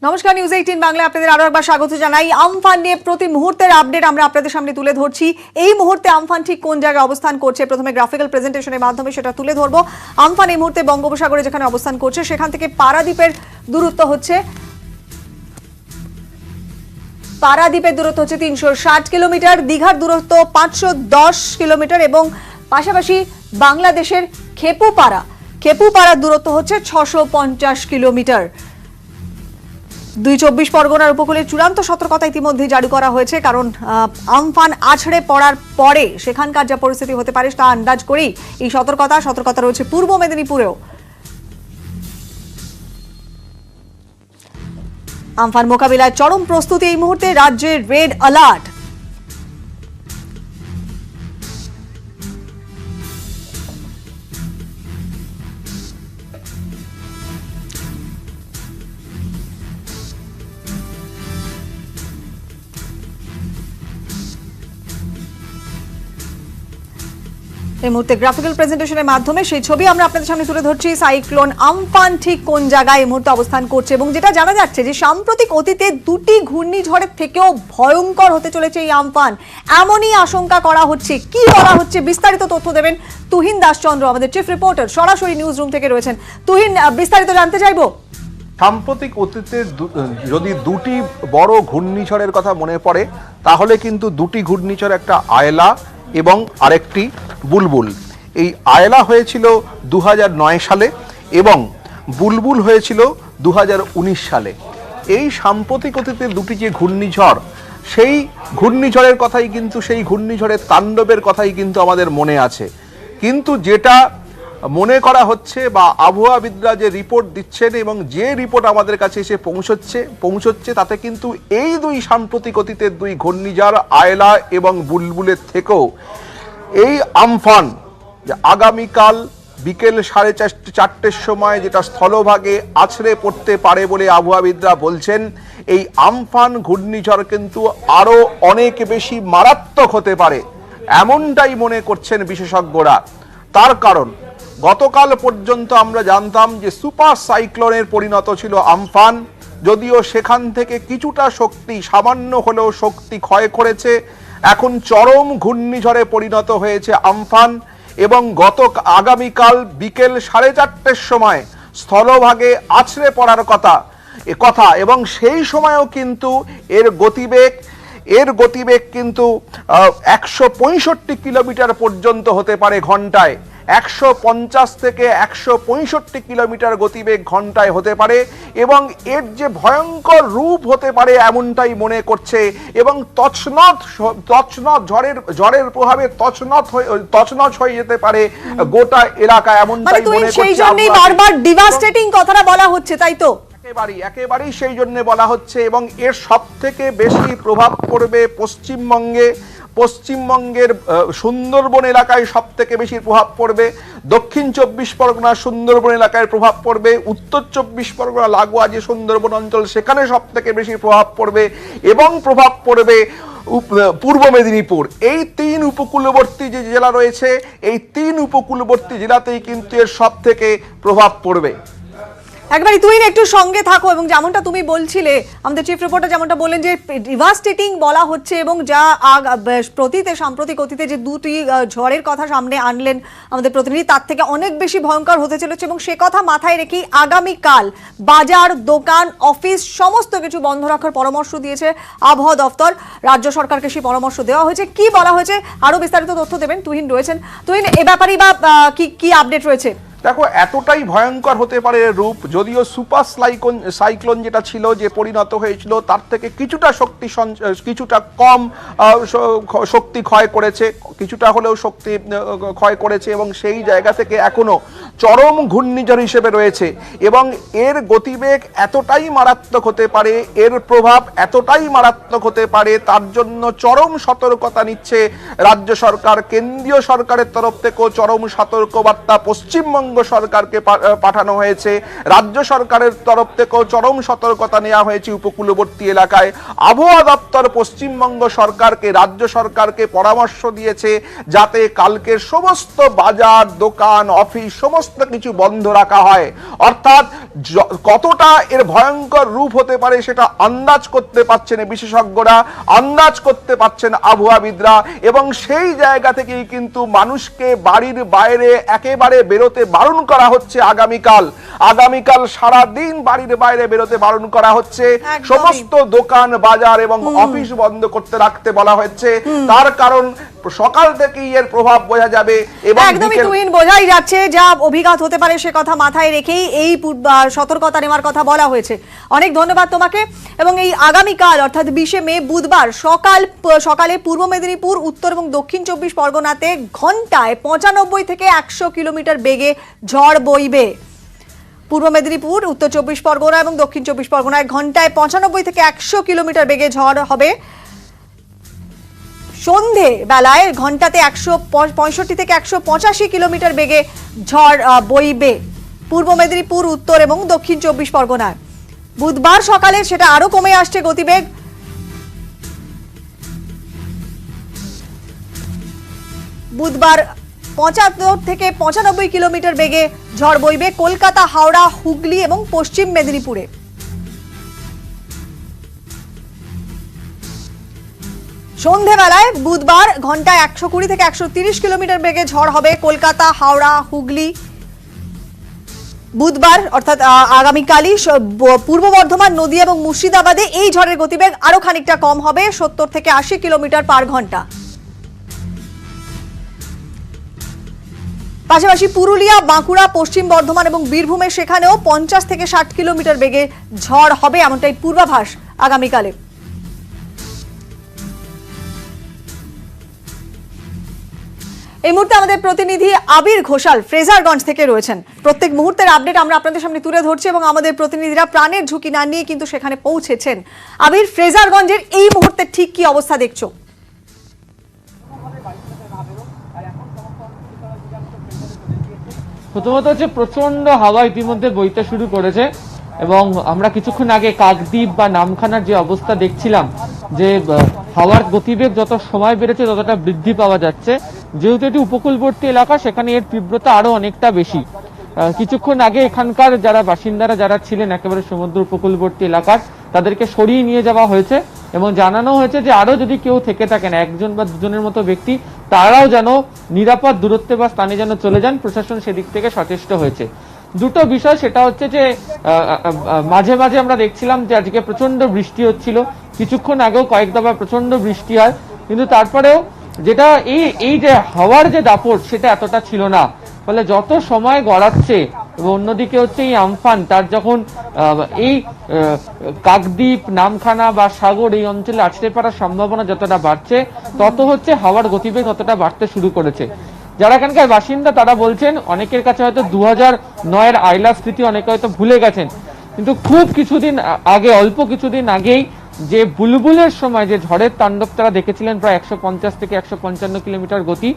নমস্কার, নিউজ 18 বাংলা আপনাদের আরো একবার স্বাগত জানাই। আমফান নিয়ে প্রতি মুহূর্তের আপডেট আমরা আপনাদের সামনে তুলে ধরছি। এই মুহূর্তে আমফান ঠিক কোন জায়গায় অবস্থান করছে প্রথমে গ্রাফিক্যাল প্রেজেন্টেশনের মাধ্যমে সেটা তুলে ধরবো। আমফান এই মুহূর্তে বঙ্গোপসাগরে যেখানে অবস্থান করছে সেখান থেকে পারাদ্বীপের দূরত্ব হচ্ছে 360 কিলোমিটার, দীঘার দূরত্ব 510 কিলোমিটার এবং পাশাপাশি বাংলাদেশের খেপুপাড়ার দূরত্ব হচ্ছে 650 কিলোমিটার। 24 পরগনার উপকূলে চূড়ান্ত সতর্কতা ইতিমধ্যে জারি করা হয়েছে, কারণ আমফান আছড়ে পড়ার পরে সেখানকার যা পরিস্থিতি হতে পারে তা আন্দাজ করেই এই সতর্কতা রয়েছে পূর্ব মেদিনীপুরেও। আমফান মোকাবিলায় চরম প্রস্তুতি, এই মুহূর্তে রাজ্যের রেড অ্যালার্ট। এই মুহূর্তে গ্রাফিক্যাল প্রেজেন্টেশনের মাধ্যমে সেই ছবি আমরা আপনাদের সামনে তুলে ধরছি। সাইক্লোন আমফান ঠিক কোন জায়গায় এই মুহূর্তে অবস্থান করছে এবং যেটা জানা যাচ্ছে যে সাম্প্রতিক অতীতে দুটি ঘূর্ণিঝড়ের থেকেও ভয়ঙ্কর হতে চলেছে এই আমফান, এমনই আশঙ্কা করা হচ্ছে। কি বলা হচ্ছে বিস্তারিত তথ্য দেবেন তুহিন দাসচন্দ্র, আমাদের চিফ রিপোর্টার, সরাসরি নিউজ রুম থেকে রয়েছেন। তুহিন, বিস্তারিত জানতে চাইবো। সাম্প্রতিক অতীতে যদি দুটি বড় ঘূর্ণিঝড়ের কথা মনে পড়ে তাহলে কিন্তু দুটি ঘূর্ণিঝড়, একটা আয়লা এবং আরেকটি বুলবুল। এই আয়লা হয়েছিল 2009 সালে এবং বুলবুল হয়েছিল 2019 সালে। এই সাম্প্রতিক অতীতে দুটি যে ঘূর্ণিঝড়, সেই ঘূর্ণিঝড়ের কথাই কিন্তু, সেই ঘূর্ণিঝড়ের তাণ্ডবের কথাই কিন্তু আমাদের মনে আছে। কিন্তু যেটা মনে করা হচ্ছে বা আবহাওয়াবিদরা যে রিপোর্ট দিচ্ছেন এবং যে রিপোর্ট আমাদের কাছে এসে পৌঁছচ্ছে তাতে কিন্তু এই দুই সাম্প্রতিক অতীতের দুই ঘূর্ণিঝড় আয়লা এবং বুলবুলের থেকেও এই আমফান যে আগামীকাল বিকেল 4:30টার সময় যেটা স্থলভাগে আছড়ে পড়তে পারে বলে আবহাওয়াবিদরা বলছেন, এই আমফান ঘূর্ণিঝড় কিন্তু আরো অনেক বেশি মারাত্মক হতে পারে, এমনটাই মনে করছেন বিশেষজ্ঞরা। তার কারণ গতকাল পর্যন্ত আমরা জানতাম যে সুপার সাইক্লোনের পরিণত ছিল আমফান, যদিও সেখান থেকে কিছুটা শক্তি, সামান্য হলেও শক্তি ক্ষয় করেছে। এখন চরম ঘূর্ণিঝড়ে পরিণত হয়েছে আমফান এবং আগামীকাল বিকেল 4:30টার সময় স্থলভাগে আছড়ে পড়ার কথা এবং সেই সময়ও কিন্তু এর গতিবেগ কিন্তু 165 কিলোমিটার পর্যন্ত হতে পারে ঘন্টায়। 150 থেকে 165 কিলোমিটার গতিবেগ ঘন্টায় হতে পারে এবং এর যে ভয়ঙ্কর রূপ হতে পারে এমনটাই মনে করছে এবং তছনছ ঝড়ের প্রভাবে তছনছ হয়ে যেতে পারে গোটা এলাকা, এমনটাই মনে করছে। সেই জন্যই বারবার ডিভাস্টেটিং কথাটা বলা হচ্ছে, তাই তো? একেবারেই সেই জন্য বলা হচ্ছে এবং এর সবথেকে বেশি প্রভাব পড়বে পশ্চিমবঙ্গের সুন্দরবন এলাকায় সবথেকে বেশি প্রভাব পড়বে, দক্ষিণ 24 পরগনার সুন্দরবন এলাকায় প্রভাব পড়বে, উত্তর 24 পরগনা লাগোয়া যে সুন্দরবন অঞ্চল সেখানে সবথেকে বেশি প্রভাব পড়বে এবং প্রভাব পড়বে পূর্ব মেদিনীপুর। এই 3 উপকূলবর্তী যে জেলা রয়েছে, এই 3 উপকূলবর্তী জেলাতেই কিন্তু এর সবথেকে প্রভাব পড়বে। একবারই তুই একটু সঙ্গে থাকো এবং যেমনটা তুমি বলছিলে, আমাদের চিফ রিপোর্টার যেমনটা বললেন যে ডিভাস্টেটিং বলা হচ্ছে এবং যা সাম্প্রতিক অতীতে যে দুটি ঝড়ের কথা সামনে আনলেন আমাদের প্রতিনিধি, তার থেকে অনেক বেশি ভয়ঙ্কর হতে চলেছে এবং সে কথা মাথায় রেখেই আগামীকাল বাজার, দোকান, অফিস সমস্ত কিছু বন্ধ রাখার পরামর্শ দিয়েছে আবহাওয়া দপ্তর। রাজ্য সরকারকে সেই পরামর্শ দেওয়া হয়েছে। কি বলা হয়েছে আরো বিস্তারিত তথ্য দেবেন তুহিন রয়েছেন। তুহিন, এ ব্যাপারেই বা কি আপডেট রয়েছে? দেখো, এতটাই ভয়ঙ্কর হতে পারে রূপ, যদিও সুপার সাইক্লোন যেটা ছিল, যে পরিণত হয়েছিল, তার থেকে কিছুটা কম শক্তি ক্ষয় করেছে, কিছুটা হলেও শক্তি ক্ষয় করেছে এবং সেই জায়গা থেকে এখনো চরম ঘূর্ণিঝড় হিসেবে রয়েছে এবং এর গতিবেগ এতটাই মারাত্মক হতে পারে, এর প্রভাব এতটাই মারাত্মক হতে পারে, তার জন্য চরম সতর্কতা নিচ্ছে রাজ্য সরকার। কেন্দ্রীয় সরকারের তরফ থেকেও চরম সতর্কবার্তা পশ্চিমবঙ্গ সরকারকে পাঠানো হয়েছে। রাজ্য সরকারের তরফ থেকেও চরম সতর্কতা নেওয়া হয়েছে উপকূলবর্তী এলাকায়। আবহাওয়া দপ্তর পশ্চিমবঙ্গ সরকারকে, রাজ্য সরকারকে পরামর্শ দিয়েছে যাতে কালকের সমস্ত বাজার, দোকান, অফিস সমস্ত কিছু বন্ধ রাখা হয়, অর্থাৎ কতটা এর ভয়ঙ্কর রূপ হতে পারে সেটা আন্দাজ করতে পারছেন বিশেষজ্ঞরা, আন্দাজ করতে পারছেন আবহাওয়াবিদরা, এবং সেই জায়গা থেকেই কিন্তু মানুষকে বাড়ির বাইরে একেবারে বেরোতে বারণ করা হচ্ছে। আগামীকাল সারা দিন বাড়ির বাইরে বেরোতে বারণ করা হচ্ছে। সমস্ত দোকান বাজার এবং অফিস বন্ধ করতে রাখতে বলা হয়েছে। তার কারণ সকাল থেকেই এর প্রভাব বোঝা যাবে এবং একদমই তুহিন, বোঝাই যাচ্ছে যা অভিঘাত হতে পারে সে কথা মাথায় রেখেই এই সতর্কতা নেওয়ার কথা বলা হয়েছে। অনেক ধন্যবাদ তোমাকে। এবং এই আগামীকাল অর্থাৎ 20শে মে বুধবার সকালে পূর্ব মেদিনীপুর, উত্তর এবং দক্ষিণ 24 পরগনাতে ঘন্টায় 95 থেকে 100 কিলোমিটার বেগে ঝড় বইবে। পূর্ব মেদিনীপুর, উত্তর 24 পরগনা এবং দক্ষিণ 24 পরগনায় ঘন্টায় 95 থেকে 100 কিলোমিটার বেগে ঝড় হবে। সন্ধে বেলায় ঘন্টাতে 165 থেকে 185 কিলোমিটার বেগে ঝড় বইবে পূর্ব মেদিনীপুর, উত্তর এবং দক্ষিণ 24 পরগনায়। বুধবার সকালে সেটা আরো কমে আসছে গতিবেগ। বুধবার 75 থেকে 95 কিলোমিটার বেগে ঝড় বইবে কলকাতা, হাওড়া, হুগলি এবং পশ্চিম মেদিনীপুরে। সন্ধেবেলায় বুধবার ঘন্টায় 120 থেকে 130 কিলোমিটার বেগে ঝড় হবে কলকাতা, হাওড়া, হুগলি। বুধবার অর্থাৎ আগামীকালই পূর্ব বর্ধমান, নদিয়া এবং মুর্শিদাবাদে এই ঝড়ের গতিবেগ আরো খানিকটা কম হবে, 70 থেকে 80 কিলোমিটার পার ঘন্টা। পাশাপাশি পুরুলিয়া, বাঁকুড়া, পশ্চিম বর্ধমান এবং বীরভূমে সেখানেও 50 থেকে 60 কিলোমিটার বেগে ঝড় হবে, এমনটাই পূর্বাভাস আগামীকালে। এই মুহূর্তে আমাদের প্রতিনিধি আবির ঘোষাল ফ্রেজারগঞ্জ থেকে রয়েছেন। প্রত্যেক মুহূর্তের আপডেট আমরা আপনাদের সামনে তুলে ধরছি এবং আমাদের প্রতিনিধিরা প্রাণের ঝুঁকি না নিয়ে কিন্তু সেখানে পৌঁছেছেন। আবির, ফ্রেজারগঞ্জের এই মুহূর্তে ঠিক কি অবস্থা দেখছো? প্রথমত হচ্ছে প্রচন্ড হাওয়া ইতিমধ্যে বইতে শুরু করেছে এবং আমরা কিছুক্ষণ আগে কাকদ্বীপ বা নামখানার যে অবস্থা দেখছিলাম, যে হাওয়ার গতিবেগ যত সময় বেড়েছে ততটা বৃদ্ধি পাওয়া যাচ্ছে। যেহেতু এটি উপকূলবর্তী এলাকা, সেখানে এর তীব্রতা আরো অনেকটা বেশি। কিছুক্ষণ আগে এখানকার যারা বাসিন্দারা যারা ছিলেন একেবারে সমুদ্র উপকূলবর্তী এলাকার, তাদেরকে সরিয়ে নিয়ে যাওয়া হয়েছে এবং জানানো হয়েছে যে আরো যদি কেউ থেকে থাকেন, একজন বা দুজনের মতো ব্যক্তি, তারাও যেন নিরাপদ দূরত্বে বা স্থানে যেন চলে যান। প্রশাসন সেদিক থেকে সচেষ্ট হয়েছে। দুটো বিষয়, সেটা হচ্ছে যে মাঝে মাঝে আমরা দেখছিলাম যে আজকে প্রচন্ড বৃষ্টি হচ্ছিল, কিছুক্ষণ আগেও কয়েক দফা প্রচন্ড বৃষ্টি হয়, কিন্তু তারপরেও যেটা এই যে হাওয়ার যে দাপট সেটা এতটা ছিল না। ফলে যত সময় গড়াচ্ছে এবং অন্যদিকে হচ্ছে এই আমফান, তার যখন এই কাকদ্বীপ, নামখানা বা সাগর এই অঞ্চলে আছড়ে পড়ার সম্ভাবনা যতটা বাড়ছে, তত হচ্ছে হাওয়ার গতিবেগ ততটা বাড়তে শুরু করেছে। যারা এখানকার বাসিন্দা তারা বলছেন অনেকের কাছে হয়তো 2009-এর আইলা স্মৃতি অনেকে হয়তো ভুলে গেছেন, কিন্তু খুব কিছুদিন আগে, অল্প কিছুদিন আগেই যে বুলবুলের সময় যে ঝড়ের তাণ্ডব তারা দেখেছিলেন, প্রায় 150 থেকে 155 কিলোমিটার গতি,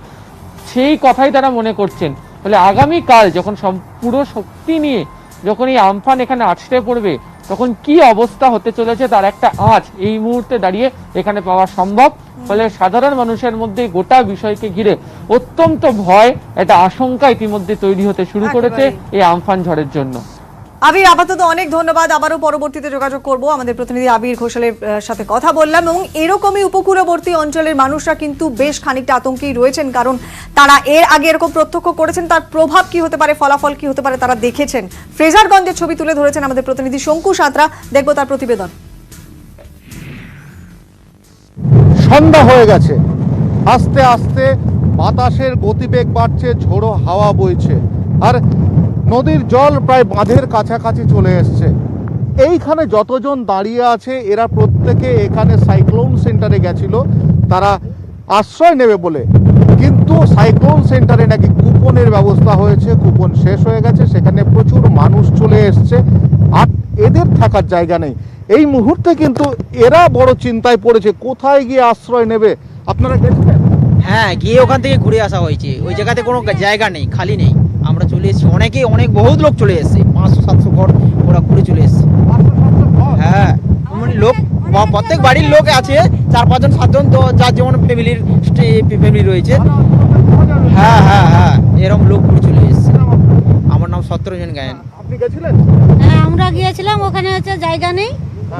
সেই কথাই তারা মনে করছেন। ফলে আগামীকাল যখন পুরো শক্তি নিয়ে যখন এই আমফান এখানে আছড়ে পড়বে, তখন কি অবস্থা হতে চলেছে তার একটা আঁচ এই মুহূর্তে দাঁড়িয়ে এখানে পাওয়া সম্ভব। ফলে সাধারণ মানুষের মধ্যে গোটা বিষয়কে ঘিরে অত্যন্ত ভয়, একটা আশঙ্কা ইতিমধ্যে তৈরি হতে শুরু করেছে এই আমফান ঝড়ের জন্য। আবির, আপাতত অনেক ধন্যবাদ। আবারও পরবর্তীতে যোগাযোগ করব। আমাদের প্রতিনিধি আবির ঘোষালের সাথে কথা বললাম এবং এরকমই উপকূলবর্তী অঞ্চলের মানুষরা কিন্তু বেশ খানিকটা আতঙ্কেই রয়েছেন, কারণ তারা এর আগে এরকম প্রত্যক্ষ করেছেন, তার প্রভাব কি হতে পারে, ফলাফল কি হতে পারে তারা দেখেছেন। ফ্রেজারগঞ্জের ছবি তুলে ধরেছেন আমাদের প্রতিনিধি শঙ্কু সাঁতরা, দেখব তার প্রতিবেদন। সন্ধ্যা হয়ে গেছে, আস্তে আস্তে বাতাসের গতিবেগ বাড়ছে, ঝোড়ো হাওয়া বইছে, আর নদীর জল প্রায় বাঁধের কাছাকাছি চলে এসছে। এইখানে যতজন দাঁড়িয়ে আছে এরা প্রত্যেকে এখানে সাইক্লোন সেন্টারে গেছিল তারা আশ্রয় নেবে বলে, কিন্তু সাইক্লোন সেন্টারে নাকি কুপনের ব্যবস্থা হয়েছে, কুপন শেষ হয়ে গেছে, সেখানে প্রচুর মানুষ চলে এসছে আর এদের থাকার জায়গা নেই। এই মুহূর্তে কিন্তু এরা বড় চিন্তায় পড়েছে, কোথায় গিয়ে আশ্রয় নেবে। আপনারা গেছিলেন? হ্যাঁ, গিয়ে ওখান থেকে ঘুরে আসা হয়েছে। ওই জায়গাতে কোনো জায়গা নেই, খালি নেই। আমরা চলে এসেছি, বহুত লোক চলে এসেছে, 500-700 ঘর ওরা ঘুরে চলে এসেছে। হ্যাঁ, লোক প্রত্যেক বাড়ির লোক আছে, 4-5 জন 7 জন, তো যার যেমন ফ্যামিলি রয়েছে। হ্যাঁ, এরকম লোক ঘুরে চলে এসেছে। আমার নাম সত্য 17 জন গায়েন। আপনি গেছিলেন? হ্যাঁ আমরা গিয়েছিলাম, ওখানে হচ্ছে জায়গা নেই,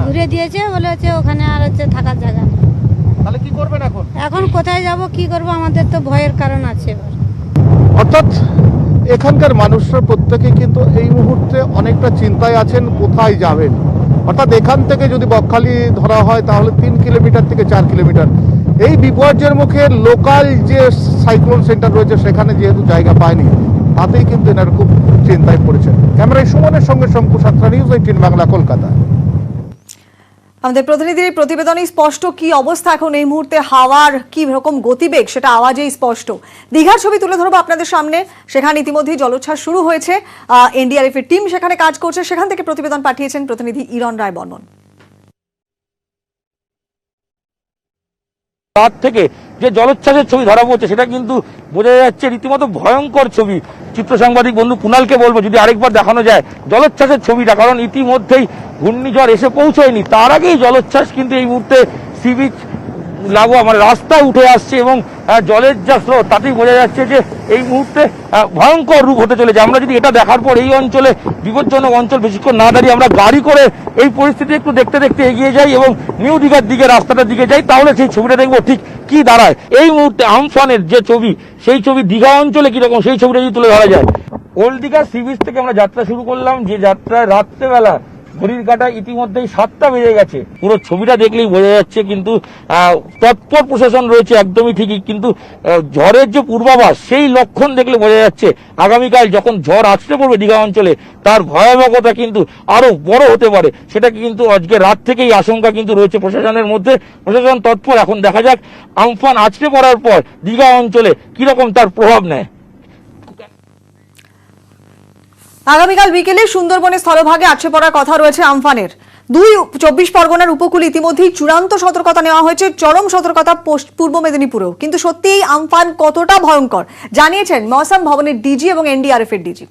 ঘুরে দিয়েছে, বলে হচ্ছে ওখানে আর হচ্ছে থাকার জায়গা নেই। তাহলে কি করবেন এখন? এখন কোথায় যাব, কি করব, আমাদের তো ভয়ের কারণ আছে এবার। অর্থাৎ এখানকার মানুষরা প্রত্যেকে কিন্তু এই মুহূর্তে অনেকটা চিন্তায় আছেন কোথায় যাবেন। অর্থাৎ এখান থেকে যদি বকখালি ধরা হয় তাহলে 3 কিলোমিটার থেকে 4 কিলোমিটার। এই বিপর্যয়ের মুখে লোকাল যে সাইক্লোন সেন্টার রয়েছে সেখানে যেহেতু জায়গা পায়নি, তাতেই কিন্তু এনারা খুব চিন্তায় পড়েছেন। ক্যামেরায় সুমনের সঙ্গে শঙ্কু সাত্রা, নিউজ 18 বাংলা, কলকাতা। আমাদের প্রতিনিধির প্রতিবেদনে স্পষ্ট কি অবস্থা এখন এই মুহূর্তে, হাওয়ার কি রকম গতিবেগ সেটা আওয়াজেই স্পষ্ট। দীঘার ছবি তুলে ধরবো আপনাদের সামনে। সেখানে ইতিমধ্যেই জলোচ্ছ্বাস শুরু হয়েছে, এনডিআরএফ এর টিম সেখানে কাজ করছে। সেখান থেকে প্রতিবেদন পাঠিয়েছেন প্রতিনিধি ইরণ রায় বর্মন। রাত থেকে যে জলোচ্ছ্বাসের ছবি ধরা পড়ছে সেটা কিন্তু বোঝা যাচ্ছে রীতিমতো ভয়ঙ্কর ছবি। চিত্র সাংবাদিক বন্ধু কুণালকে বলবো যদি আরেকবার দেখানো যায় জলোচ্ছ্বাসের ছবিটা, কারণ ইতিমধ্যেই ঘূর্ণিঝড় এসে পৌঁছয়নি, তার আগেই জলোচ্ছ্বাস কিন্তু এই মুহূর্তে সি বিচ লাগোয়া মানে রাস্তায় উঠে আসছে এবং জলের যা স্রোত তাতেই বোঝা যাচ্ছে যে এই মুহূর্তে ভয়ঙ্কর রূপ হতে চলেছে। আমরা যদি এটা দেখার পর এই অঞ্চলে বিপজ্জনক অঞ্চল বেশিক্ষণ না দাঁড়িয়ে আমরা গাড়ি করে এই পরিস্থিতি একটু দেখতে দেখতে এগিয়ে যাই এবং নিউ দীঘার দিকে রাস্তাটার দিকে যাই, তাহলে সেই ছবিটা দেখবো ঠিক কি দাঁড়ায়। এই মুহূর্তে আমফানের যে ছবি, সেই ছবি দীঘা অঞ্চলে কিরকম সেই ছবিটা যদি তুলে ধরা যায়। ওল্ড দীঘার সি বিচ থেকে আমরা যাত্রা শুরু করলাম, যে যাত্রায় রাত্রেবেলা ঘড়ির কাঁটা ইতিমধ্যেই 7টা বেজে গেছে। পুরো ছবিটা দেখলেই বোঝা যাচ্ছে কিন্তু তৎপর প্রশাসন রয়েছে একদমই ঠিকই, কিন্তু ঝড়ের যে পূর্বাভাস সেই লক্ষণ দেখলে বোঝা যাচ্ছে আগামীকাল যখন ঝড় আসতে পড়বে দীঘা অঞ্চলে তার ভয়াবহতা কিন্তু আরো বড় হতে পারে। সেটা কিন্তু আজকে রাত থেকেই আশঙ্কা কিন্তু রয়েছে প্রশাসনের মধ্যে। প্রশাসন তৎপর, এখন দেখা যাক আমফান আছড়ে পড়ার পর দীঘা অঞ্চলে কিরকম তার প্রভাব নেয়। আগামীকাল বিকেলে সুন্দরবনের স্থলভাগে আছড়ে পড়ার কথা রয়েছে আমফানের। 24 পরগনার উপকূল ইতিমধ্যেই চূড়ান্ত সতর্কতা নেওয়া হয়েছে, চরম সতর্কতা পূর্ব মেদিনীপুরেও। কিন্তু সত্যি এই আমফান কতটা ভয়ঙ্কর জানিয়েছেন মৌসম ভবনের ডিজি এবং এনডিআরএফ এর ডিজি।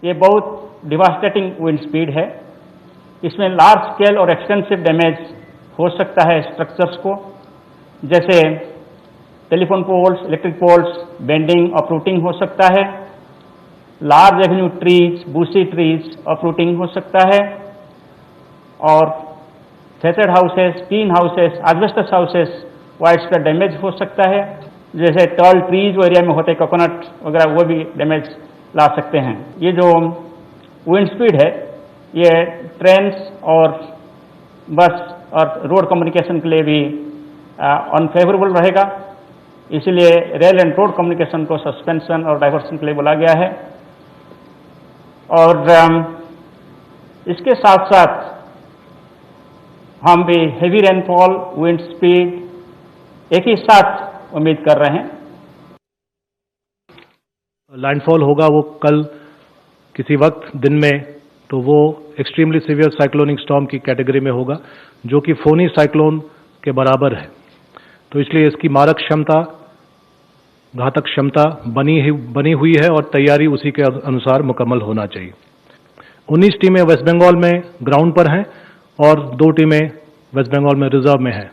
ये बहुत डिवास्टेटिंग विंड स्पीड है। इसमें लार्ज स्केल और एक्सटेंसिव डैमेज हो सकता है स्ट्रक्चर्स को, जैसे telephone poles, electric poles, bending, uprooting हो सकता है। Large avenue trees, bushy trees uprooting हो सकता है। और फेसेड houses, tin houses, asbestos houses widespread damage हो सकता है। जैसे टॉल ट्रीज वो एरिया में होते हैं, कोकोनट वगैरह, वो भी डैमेज ला सकते हैं। ये जो विंड स्पीड है ये ट्रेन्स और बस और रोड कम्युनिकेशन के लिए भी अनफेवरेबल रहेगा। इसीलिए रेल एंड रोड कम्युनिकेशन को सस्पेंशन और डाइवर्सन के लिए बोला गया है। और इसके साथ साथ हम भी हेवी रेनफॉल, विंड स्पीड एक ही साथ उम्मीद कर रहे हैं। लैंडफॉल होगा वो कल किसी वक्त दिन में, तो वो एक्सट्रीमली सीवियर साइक्लोनिक स्टॉर्म की कैटेगरी में होगा, जो कि फोनी साइक्लोन के बराबर है। तो इसलिए इसकी मारक क्षमता, घातक क्षमता बनी हुई है और तैयारी उसी के अनुसार मुकम्मल होना चाहिए। 19 टीमें वेस्ट बंगाल में ग्राउंड पर हैं और 2 टीमें वेस्ट बंगाल में रिजर्व में हैं।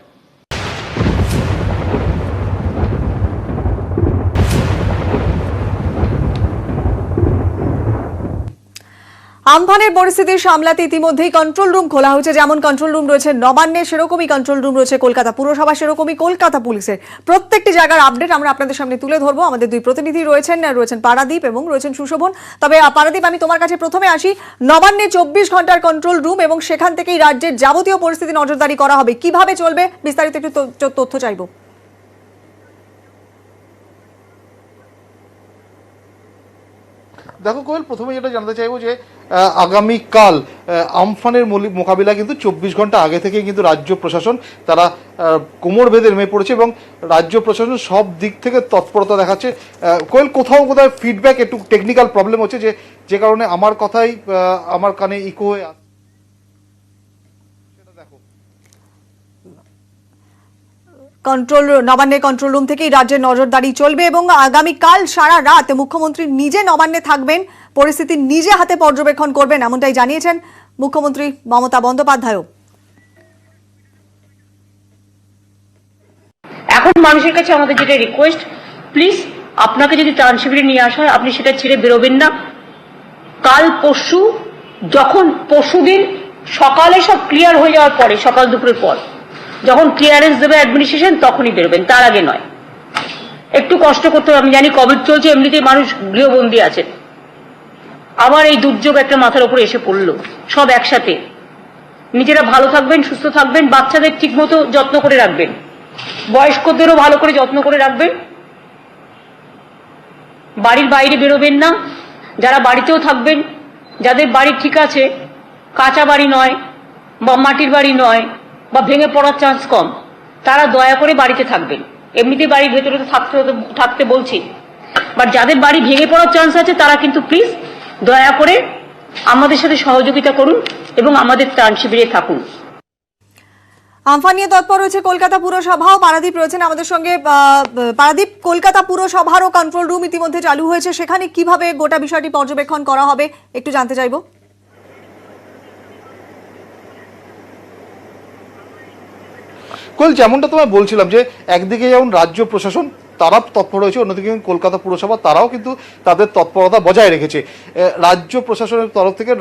আমফানের পরিস্থিতি সামলাতে ইতিমধ্যেই কন্ট্রোল রুম খোলা হয়েছে। যেমন কন্ট্রোল রুম রয়েছে নবান্নে, সেরকমই কন্ট্রোল রুম রয়েছে কলকাতা পুরসভা, সেরকমই কলকাতা পুলিশের। প্রত্যেকটি জায়গার আপডেট আমরা আপনাদের সামনে তুলে ধরবো। আমাদের 2 প্রতিনিধি রয়েছেন পারাদীপ এবং রয়েছেন সুশোভন। তবে পারাদীপ, আমি তোমার কাছে প্রথমে আসি। নবান্নে 24 ঘন্টার কন্ট্রোল রুম এবং সেখান থেকেই রাজ্যের যাবতীয় পরিস্থিতি নজরদারি করা হবে। কিভাবে চলবে বিস্তারিত একটু তথ্য চাইবো। দেখো কোয়েল, প্রথমে যেটা জানতে চাইবো যে আগামীকাল আমফানের মোকাবিলা কিন্তু 24 ঘন্টা আগে থেকে কিন্তু রাজ্য প্রশাসন তারা কোমর বেঁধে নেমে পড়েছে এবং রাজ্য প্রশাসন সব দিক থেকে তৎপরতা দেখাচ্ছে। কোয়েল, কোথাও ফিডব্যাক একটু টেকনিক্যাল প্রবলেম হচ্ছে, যে কারণে আমার কথাই আমার কানে ইকো হয়ে আসছে। নবান্নের কন্ট্রোল রুম থেকেই রাজ্যের নজরদারি চলবে এবং আগামীকাল সারা রাত মুখ্যমন্ত্রী নিজে নবান্নে থাকবেন, পরিস্থিতি নিজে হাতে পর্যবেক্ষণ করবেন, এমনটাই জানিয়েছেন মুখ্যমন্ত্রী মমতা বন্দ্যোপাধ্যায়। এখন মানুষের কাছে আমাদের যেটা রিকোয়েস্ট, প্লিজ আপনাকে যদি ত্রাণ শিবিরে নিয়ে আসা হয় আপনি সেটা ছেড়ে বেরোবেন না। কাল পরশু যখন পরশুদিন সকালে সব ক্লিয়ার হয়ে যাওয়ার পরে, সকাল দুপুরের পর যখন ক্লিয়ারেন্স দেবে অ্যাডমিনিস্ট্রেশন তখনই বেরোবেন, তার আগে নয়। একটু কষ্ট করতে হবে, আমি জানি কোভিড চলছে, এমনিতেই মানুষ গৃহবন্দী আছেন, আবার এই দুর্যোগ একটা মাথার উপরে এসে পড়লো, সব একসাথে। নিজেরা ভালো থাকবেন, সুস্থ থাকবেন, বাচ্চাদের ঠিক মতো যত্ন করে রাখবেন, বয়স্কদেরও ভালো করে যত্ন করে রাখবেন, বাড়ির বাইরে বেরোবেন না। যারা বাড়িতেও থাকবেন, যাদের বাড়ি ঠিক আছে, কাঁচা বাড়ি নয় বা মাটির বাড়ি নয় বা ভেঙে পড়ার চান্স কম, তারা দয়া করে বাড়িতে থাকবেন। এমনিতে বাড়ির ভেতরে তো থাকতে বলছি, বাট যাদের বাড়ি ভেঙে পড়ার চান্স আছে তারা কিন্তু প্লিজ দয়া করে আমাদের সাথে সহযোগিতা করুন এবং আমাদের ত্রাণ শিবিরে থাকুন। আমফান নিয়ে তৎপর রয়েছে কলকাতা পুরসভাও। পারাদীপ রয়েছেন আমাদের সঙ্গে। পারাদীপ, কলকাতা পুরসভারও কন্ট্রোল রুম ইতিমধ্যে চালু হয়েছে, সেখানে কিভাবে গোটা বিষয়টি পর্যবেক্ষণ করা হবে একটু জানতে চাইবো। কোল, যেমনটা তোমায় বলছিলাম যে একদিকে যেমন রাজ্য প্রশাসন তারা তৎপর রয়েছে, অন্যদিকে কলকাতা পুরসভা তারাও কিন্তু তাদের তৎপরতা বজায় রেখেছে। রাজ্য প্রশাসনের তরফ থেকে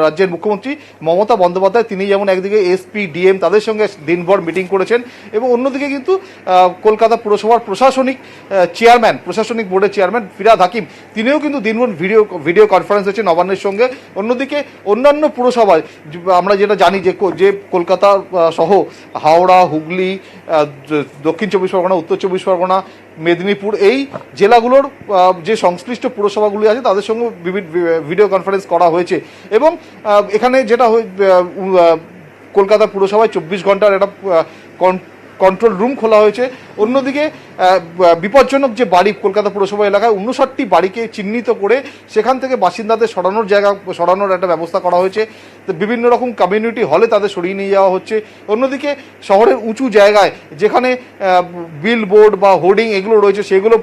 রাজ্যের মুখ্যমন্ত্রী মমতা বন্দ্যোপাধ্যায় তিনি যেমন একদিকে এসপি ডিএম তাদের সঙ্গে দিনভর মিটিং করেছেন, এবং অন্যদিকে কিন্তু কলকাতা পুরসভার প্রশাসনিক বোর্ডের চেয়ারম্যান ফিরহাদ হাকিম তিনিও কিন্তু দিনভর ভিডিও কনফারেন্স হয়েছে নবান্নের সঙ্গে। অন্যদিকে অন্যান্য পুরসভায় আমরা যেটা জানি যে কলকাতা সহ হাওড়া, হুগলি, দক্ষিণ চব্বিশ পরগনা, উত্তর চব্বিশ পরগনা, মেদিনীপুর, এই জেলাগুলোর যে সংশ্লিষ্ট পুরসভাগুলি আছে তাদের সঙ্গে ভিডিও কনফারেন্স করা হয়েছে। এবং এখানে যেটা কলকাতা পুরসভায় 24 ঘন্টার একটা কন্ট্রোল রুম খোলা হয়েছে। অন্যদিকে বিপজ্জনক যে বাড়ি কলকাতা পুরসভা এলাকায় 59টি বাড়িকে চিহ্নিত করে সেখান থেকে বাসিন্দাদের সরানোর একটা ব্যবস্থা করা হয়েছে। বিভিন্ন রকম কমিউনিটি হলে তাদের সরিয়ে নিয়ে যাওয়া হচ্ছে। অন্যদিকে শহরের উঁচু জায়গায় যেখানে বিল বোর্ড বা হোর্ডিং এগুলো রয়েছে সেগুলো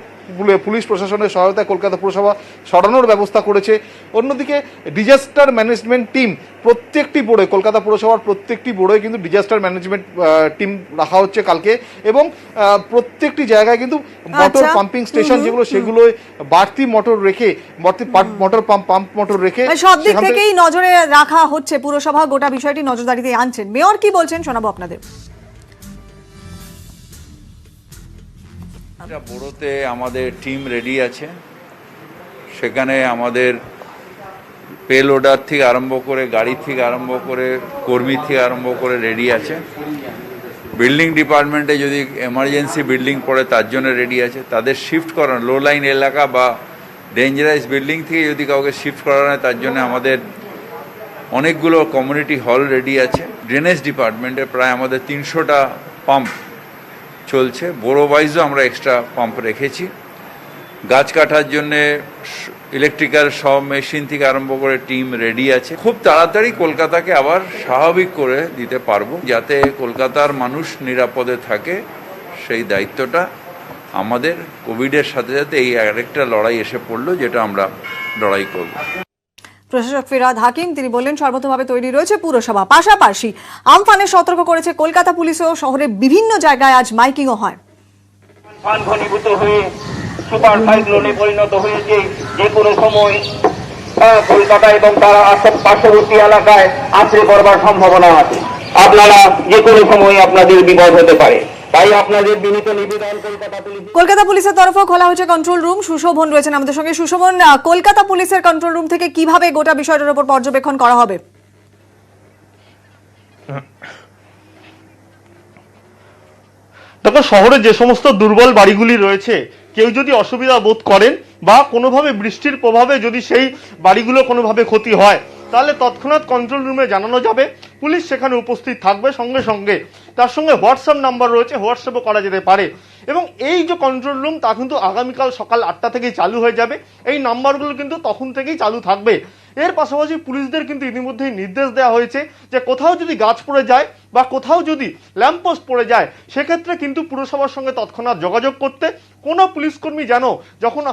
পুলিশ প্রশাসনের সহায়তায় কলকাতা পুরসভা সরানোর ব্যবস্থা করেছে। অন্যদিকে ডিজাস্টার ম্যানেজমেন্ট টিম প্রত্যেকটি বোর্ডে, কলকাতা পুরসভার প্রত্যেকটি বোর্ডে কিন্তু ডিজাস্টার ম্যানেজমেন্ট টিম রাখা হচ্ছে কালকে, এবং প্রত্যেকটি জায়গায় কিন্তু মোটর পাম্পিং স্টেশন যেগুলো সেগুলোয় বাড়তি মোটর পাম্প মোটর রেখে সব দিক থেকেই নজরে রাখা হচ্ছে। পুরসভা গোটা বিষয়টি নজরদারিতে আনছেন। মেয়র কি বলছেন শোনাবো আপনাদের। বড়োতে আমাদের টিম রেডি আছে, সেখানে আমাদের পে লোডার থেকে আরম্ভ করে, গাড়ি থেকে আরম্ভ করে, কর্মী থেকে আরম্ভ করে রেডি আছে। বিল্ডিং ডিপার্টমেন্টে যদি এমার্জেন্সি বিল্ডিং পড়ে তার জন্য রেডি আছে। তাদের শিফট করানো লো লাইন এলাকা বা ডেঞ্জারাস বিল্ডিং থেকে যদি কাউকে শিফট করানো হয় তার জন্য আমাদের অনেকগুলো কমিউনিটি হল রেডি আছে। ড্রেনেজ ডিপার্টমেন্টে প্রায় আমাদের 300টা পাম্প চলছে, বড়ো ওয়াইজও আমরা এক্সট্রা পাম্প রেখেছি। গাছ কাটার জন্যে ইলেকট্রিক্যাল সব মেশিন থেকে আরম্ভ করে টিম রেডি আছে। খুব তাড়াতাড়ি কলকাতাকে আবার স্বাভাবিক করে দিতে পারবো, যাতে কলকাতার মানুষ নিরাপদে থাকে। সেই দায়িত্বটা আমাদের। কোভিডের সাথে সাথে এই আরেকটা লড়াই এসে পড়লো, যেটা আমরা লড়াই করব। প্রশাসক ফিরহাদ হাকিম তিনি বললেন সর্বতভাবে তৈরি রয়েছে পুরসভা। পাশাপাশি আমফানে সতর্ক করেছে কলকাতা পুলিশও। শহরের বিভিন্ন জায়গায় আজ মাইকিংও হয়। আমফান ঘনীভূত হয়ে সুপার সাইক্লোনে পরিণত হয়েছে। যে কোনো সময় কলকাতা এবং তার পার্শ্ববর্তী এলাকায় আছড়ে পড়বার সম্ভাবনা আছে। আপনারা যে কোনো সময় আপনাদের বিপদ হতে পারে, তাই আপনাদের বিনীত নিবেদন কলকাতা পুলিশের তরফেও খোলা হয়েছে কন্ট্রোল রুম। সুশোভন রয়েছেন আমাদের সঙ্গে। সুশোভন, কলকাতা পুলিশের কন্ট্রোল রুম থেকে কিভাবে গোটা বিষয়টার উপর পর্যবেক্ষণ করা হবে? দেখো, শহরে যে সমস্ত দুর্বল বাড়িগুলি রয়েছে, কেউ যদি অসুবিধা বোধ করেন বা কোনোভাবে বৃষ্টির প্রভাবে যদি সেই বাড়িগুলো কোনোভাবে ক্ষতি হয়, তাহলে তৎক্ষণাৎ কন্ট্রোল রুমে জানানো যাবে। পুলিশ সেখানে উপস্থিত থাকবে। সঙ্গে সঙ্গে তার সঙ্গে হোয়াটসঅ্যাপ নাম্বার রয়েছে, হোয়াটসঅ্যাপও করা যেতে পারে। এবং এই যে কন্ট্রোল রুম তা কিন্তু আগামীকাল সকাল 8টা থেকেই চালু হয়ে যাবে। এই নাম্বারগুলো কিন্তু তখন থেকেই চালু থাকবে। এর পাশাপাশি পুলিশদের কিন্তু ইতিমধ্যেই নির্দেশ দেওয়া হয়েছে যে কোথাও যদি গাছ পড়ে যায় বা কোথাও যদি ল্যাম্পপোস্ট পড়ে যায় সেক্ষেত্রে কিন্তু পুরসভার সঙ্গে তৎক্ষণাৎ যোগাযোগ করতে, কোনো পুলিশকর্মী যেন যখন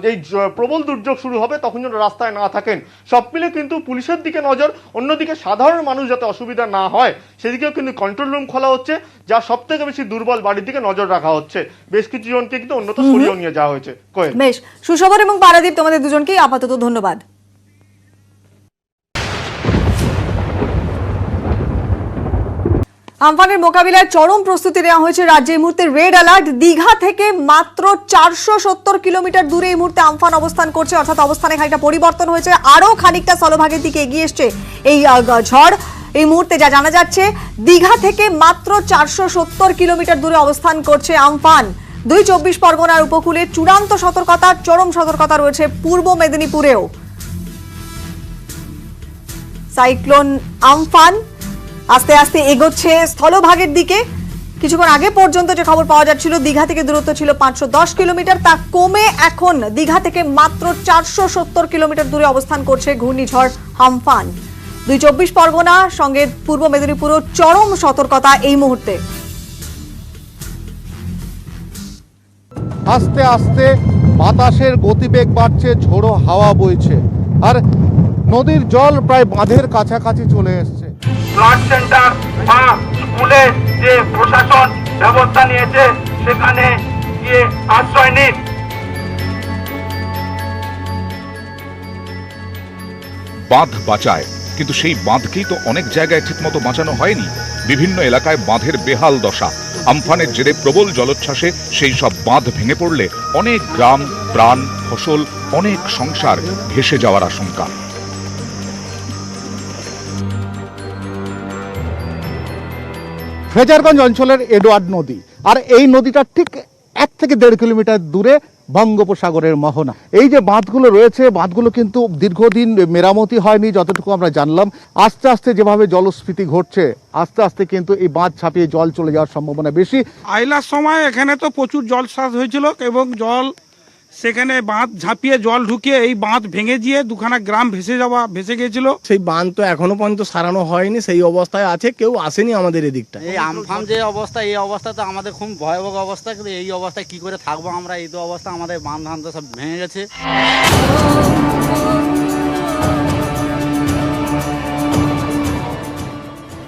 এই প্রবল দুর্যোগ শুরু হবে তখন যেন রাস্তায় না থাকেন। সব মিলে কিন্তু পুলিশের দিকে নজর, অন্যদিকে সাধারণ মানুষ যাতে অসুবিধা না হয় সেদিকেও কিন্তু কন্ট্রোল রুম খোলা হচ্ছে, যা সব থেকে বেশি দুর্বল বাড়ির দিকে নজর রাখা হচ্ছে। বেশ কিছু জনকে কিন্তু অন্যত্র সরিয়েও নিয়ে যাওয়া হয়েছে। বেশ, সুশোভন এবং পারাদীপ তোমাদের দুজনকেই আপাতত ধন্যবাদ। আমফানের মোকাবিলায় চরম প্রস্তুতি নেওয়া হয়েছে রাজ্যে। এই মুহূর্তে রেড অ্যালার্ট। দীঘা থেকে মাত্র 470 কিলোমিটার দূরে এই মুহূর্তে আমফান অবস্থান করছে, অর্থাৎ অবস্থানে খানিকটা পরিবর্তন হয়েছে, আরো খানিকটা স্থলভাগের দিকে এগিয়ে এসছে এই ঝড়। এই মুহূর্তে যা জানা যাচ্ছে, দীঘা থেকে মাত্র 470 কিলোমিটার দূরে অবস্থান করছে আমফান। 24 পরগনার উপকূলে চূড়ান্ত সতর্কতা, চরম সতর্কতা রয়েছে পূর্ব মেদিনীপুরেও। সাইক্লোন আমফান আস্তে আস্তে এগোচ্ছে স্থলভাগের দিকে। কিছুক্ষণ আগে পর্যন্ত যে খবর পাওয়া যাচ্ছিল, দীঘা থেকে দূরত্ব ছিল 510 কিলোমিটার, তা কমে এখন দীঘা থেকে মাত্র 470 কিলোমিটার দূরে অবস্থান করছে ঘূর্ণিঝড় আমফান। 24 পরগনা সঙ্গে পূর্ব মেদিনীপুরও চরম সতর্কতা এই মুহূর্তে। আস্তে আস্তে বাতাসের গতিবেগ বাড়ছে, ঝোড়ো হাওয়া বইছে, আর নদীর জল প্রায় বাঁধের কাছাকাছি চলে এসছে। ফ্লাড সেন্টার বা স্কুলে যে প্রশাসন ব্যবস্থা নিয়েছে সেখানে গিয়ে আশ্রয় নিন। বাঁধ বাঁচায়, কিন্তু সেই বাঁধকেই তো অনেক জায়গায় ঠিকমতো বাঁচানো হয়নি। বিভিন্ন এলাকায় বাঁধের বেহাল দশা। আমফানের জেরে প্রবল জলোচ্ছ্বাসে সেই সব বাঁধ ভেঙে পড়লে অনেক গ্রাম, প্রাণ, ফসল, অনেক সংসার ভেসে যাওয়ার আশঙ্কা। ফ্রেজারগঞ্জ অঞ্চলের এডওয়ার্ড নদী, আর এই নদীটা ঠিক 1 থেকে 1.5 কিলোমিটার দূরে বঙ্গোপসাগরের মোহনা। এই যে বাঁধগুলো রয়েছে, বাঁধগুলো কিন্তু দীর্ঘদিন মেরামতি হয়নি যতটুকু আমরা জানলাম। আস্তে আস্তে যেভাবে জলস্ফীতি ঘটছে, আস্তে আস্তে কিন্তু এই বাঁধ ছাপিয়ে জল চলে যাওয়ার সম্ভাবনা বেশি। আইলার সময় এখানে তো প্রচুর জলস্রাস হয়েছিল এবং জল সেখানে বাঁধ ঝাঁপিয়ে জল ঢুকিয়ে এই বাঁধ ভেঙে গিয়ে দুখানা গ্রাম ভেসে গিয়েছিল। সেই বাঁধ তো এখনো পর্যন্ত সারানো হয়নি, সেই অবস্থায় আছে, কেউ আসেনি আমাদের এদিকটা। এই আমফান যে অবস্থা, এই অবস্থা তো আমাদের খুব ভয়াবহ অবস্থা, কিন্তু এই অবস্থায় কি করে থাকবো আমরা? এই তো অবস্থা, আমাদের বাঁধ ধান তো সব ভেঙে গেছে।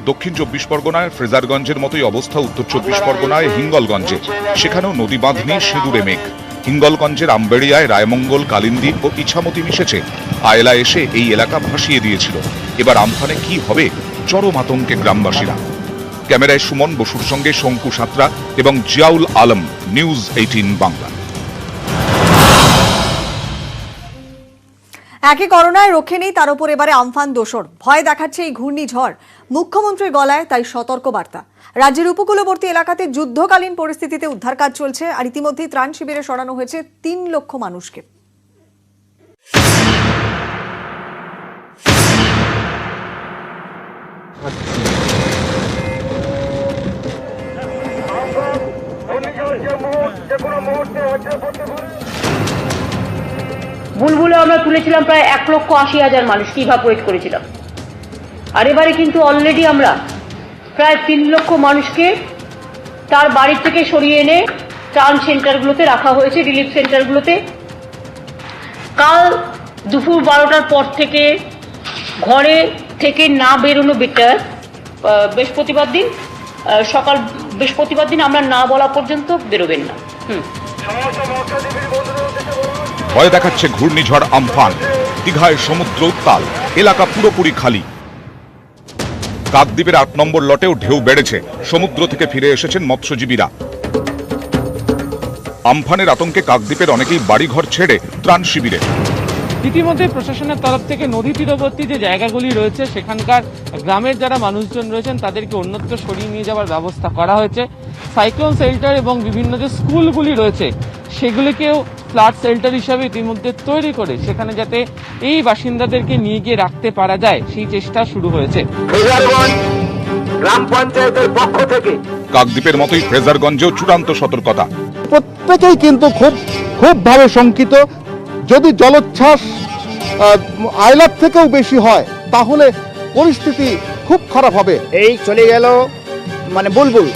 দক্ষিণ 24 পরগনায় ফ্রেজারগঞ্জের মতোই অবস্থা উত্তর 24 পরগনায় হিঙ্গলগঞ্জে। সেখানেও নদী বাঁধ নিয়ে সিঁদুরে মেঘ। হিঙ্গলগঞ্জের আমবেড়িয়ায় রায়মঙ্গল, কালিন্দী ও ইছামতি মিশেছে। আয়লা এসে এই এলাকা ভাসিয়ে দিয়েছিল। এবার আমফানে কি হবে, চরম আতঙ্কে গ্রামবাসীরা। ক্যামেরায় সুমন বসুর সঙ্গে শঙ্কু সাঁতরা এবং জিয়াউল আলম, নিউজ 18 বাংলা। একই করোনায় রক্ষে নেই, তার উপর এবারে আমফান দোসর। ভয় দেখাচ্ছে এই ঘূর্ণিঝড়। মুখ্যমন্ত্রীর গলায় তাই সতর্ক বার্তা। রাজ্যের উপকূলবর্তী এলাকাতে যুদ্ধকালীন পরিস্থিতিতে উদ্ধার কাজ চলছে, আর ইতিমধ্যেই ত্রাণ শিবিরে সরানো হয়েছে 3 লক্ষ মানুষকে। বুলবুলে আমরা তুলেছিলাম প্রায় 1,80,000 মানুষকে ইভাকুয়েট করেছিলাম, আর এবারে কিন্তু অলরেডি আমরা প্রায় 3 লক্ষ মানুষকে তার বাড়ি থেকে সরিয়ে এনে ত্রাণ সেন্টারগুলোতে রাখা হয়েছে, রিলিফ সেন্টারগুলোতে। কাল দুপুর 12টার পর থেকে ঘরে থেকে না বেরোনো বেটার। বৃহস্পতিবার দিন আমরা না বলা পর্যন্ত বেরোবেন না। ভয় দেখাচ্ছে ঘূর্ণিঝড় আমফান। দীঘায় সমুদ্র উত্তাল, এলাকা পুরোপুরি খালি। কাকদ্বীপের 8 নম্বর লটেও ঢেউ বেড়েছে। সমুদ্র থেকে ফিরে এসেছেন মৎস্যজীবীরা। আমফানের আতঙ্কে কাকদ্বীপের অনেকেই বাড়িঘর ছেড়ে ত্রাণ শিবিরে। ইতিমধ্যে প্রশাসনের তরফ থেকে নদী তীরবর্তী যে জায়গাগুলি রয়েছে সেখানকার গ্রামের যারা মানুষজন রয়েছেন তাদেরকে অন্যত্র সরিয়ে নিয়ে যাওয়ার ব্যবস্থা করা হয়েছে। সাইক্লোন শেল্টার এবং বিভিন্ন যে স্কুলগুলি রয়েছে সেগুলিকেও ফ্লাড শেল্টার হিসাবে ইতিমধ্যে তৈরি করে সেখানে যাতে এই বাসিন্দাদেরকে নিয়ে গিয়ে রাখতে পারা যায় সেই চেষ্টা শুরু হয়েছে। গ্রাম পঞ্চায়েতের পক্ষ থেকে কাকদ্বীপের মতোই ফ্রেজারগঞ্জেও চূড়ান্ত সতর্কতা। প্রত্যেকেই কিন্তু খুব ভাবে শঙ্কিত। যদি জলোচ্ছ্বাস আয়লার থেকেও বেশি হয়, তাহলে পরিস্থিতি খুব খারাপ হবে। এই চলে গেল মানে বুলবুল,